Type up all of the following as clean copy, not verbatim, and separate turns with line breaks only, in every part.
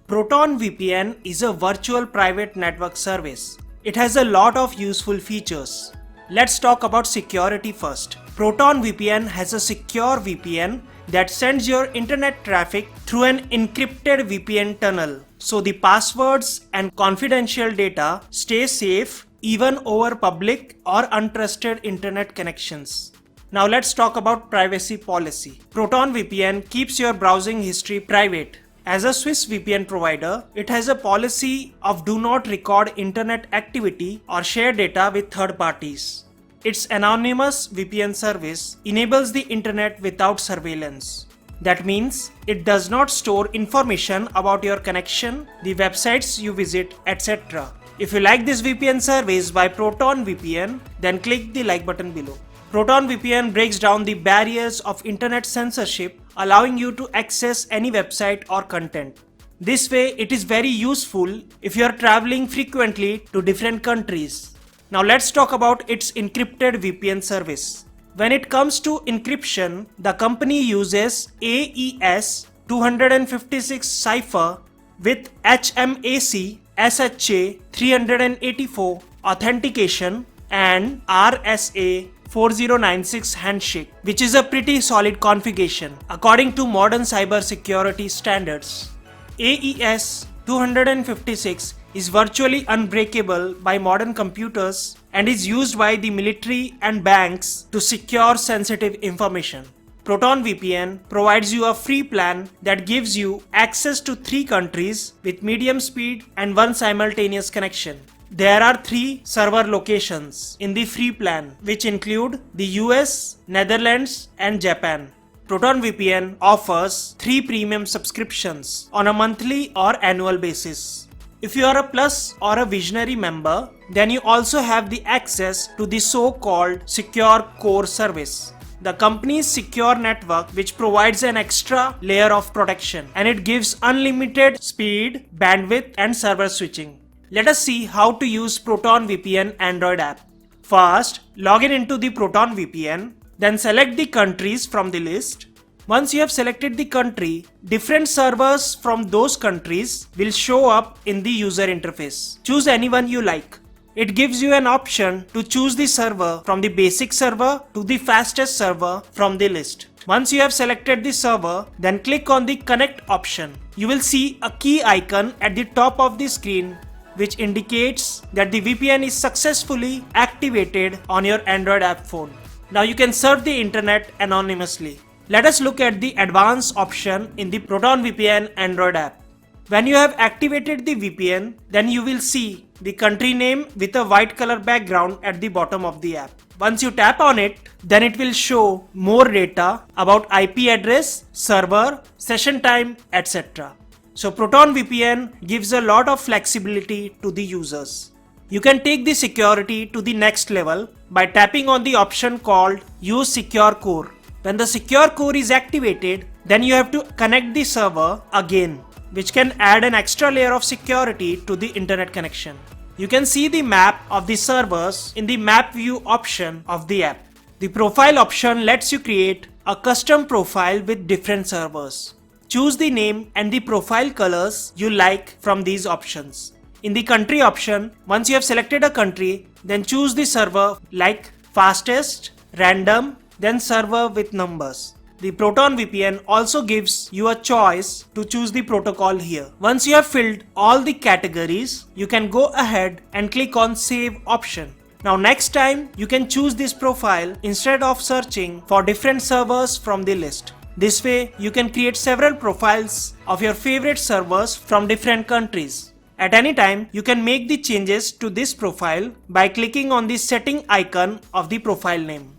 Proton VPN is a virtual private network service. It has a lot of useful features. Let's talk about security first. Proton VPN has a secure VPN that sends your internet traffic through an encrypted VPN tunnel. So the passwords and confidential data stay safe even over public or untrusted internet connections. Now let's talk about privacy policy. Proton VPN keeps your browsing history private. As a Swiss VPN provider, it has a policy of do not record internet activity or share data with third parties. Its anonymous VPN service enables the internet without surveillance. That means it does not store information about your connection, the websites you visit, etc. If you like this VPN service by Proton VPN, then click the like button below. Proton VPN breaks down the barriers of internet censorship, allowing you to access any website or content. This way, it is very useful if you are traveling frequently to different countries. Now let's talk about its encrypted VPN service. When it comes to encryption, the company uses AES 256 cipher with HMAC SHA 384 authentication and RSA 4096 handshake, which is a pretty solid configuration according to modern cybersecurity standards. AES 256 is virtually unbreakable by modern computers and is used by the military and banks to secure sensitive information. Proton VPN provides you a free plan that gives you access to 3 countries with medium speed and 1 simultaneous connection. There are 3 server locations in the free plan, which include the US, Netherlands, and Japan. Proton VPN offers 3 premium subscriptions on a monthly or annual basis. If you are a Plus or a Visionary member, then you also have the access to the so-called Secure Core service, the company's secure network which provides an extra layer of protection, and it gives unlimited speed, bandwidth, and server switching. Let us see how to use Proton VPN Android app. First, log into the Proton VPN, then select the countries from the list. Once you have selected the country, different servers from those countries will show up in the user interface. Choose anyone you like. It gives you an option to choose the server from the basic server to the fastest server from the list. Once you have selected the server, then click on the connect option. You will see a key icon at the top of the screen which indicates that the VPN is successfully activated on your Android app phone. Now you can surf the internet anonymously. Let us look at the advanced option in the Proton VPN Android app. When you have activated the VPN, then you will see the country name with a white color background at the bottom of the app. Once you tap on it, then it will show more data about IP address, server, session time, etc. So Proton VPN gives a lot of flexibility to the users. You can take the security to the next level by tapping on the option called Use Secure Core. When the Secure Core is activated, then you have to connect the server again, which can add an extra layer of security to the internet connection. You can see the map of the servers in the Map View option of the app. The Profile option lets you create a custom profile with different servers. Choose the name and the profile colors you like from these options. In the country option, once you have selected a country, then choose the server like fastest, random, then server with numbers. The Proton VPN also gives you a choice to choose the protocol here. Once you have filled all the categories, you can go ahead and click on Save option. Now next time, you can choose this profile instead of searching for different servers from the list. This way, you can create several profiles of your favorite servers from different countries. At any time, you can make the changes to this profile by clicking on the setting icon of the profile name.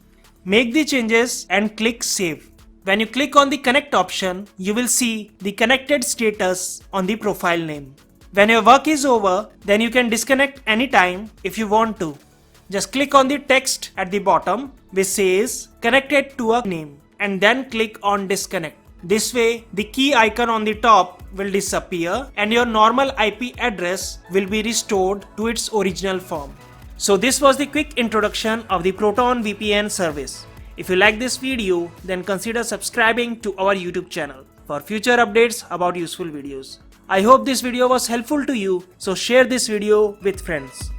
Make the changes and click Save. When you click on the Connect option, you will see the connected status on the profile name. When your work is over, then you can disconnect anytime if you want to. Just click on the text at the bottom which says Connected to a name, and then click on Disconnect. This way, the key icon on the top will disappear and your normal IP address will be restored to its original form. So this was the quick introduction of the Proton VPN service. If you like this video, then consider subscribing to our YouTube channel for future updates about useful videos. I hope this video was helpful to you, so share this video with friends.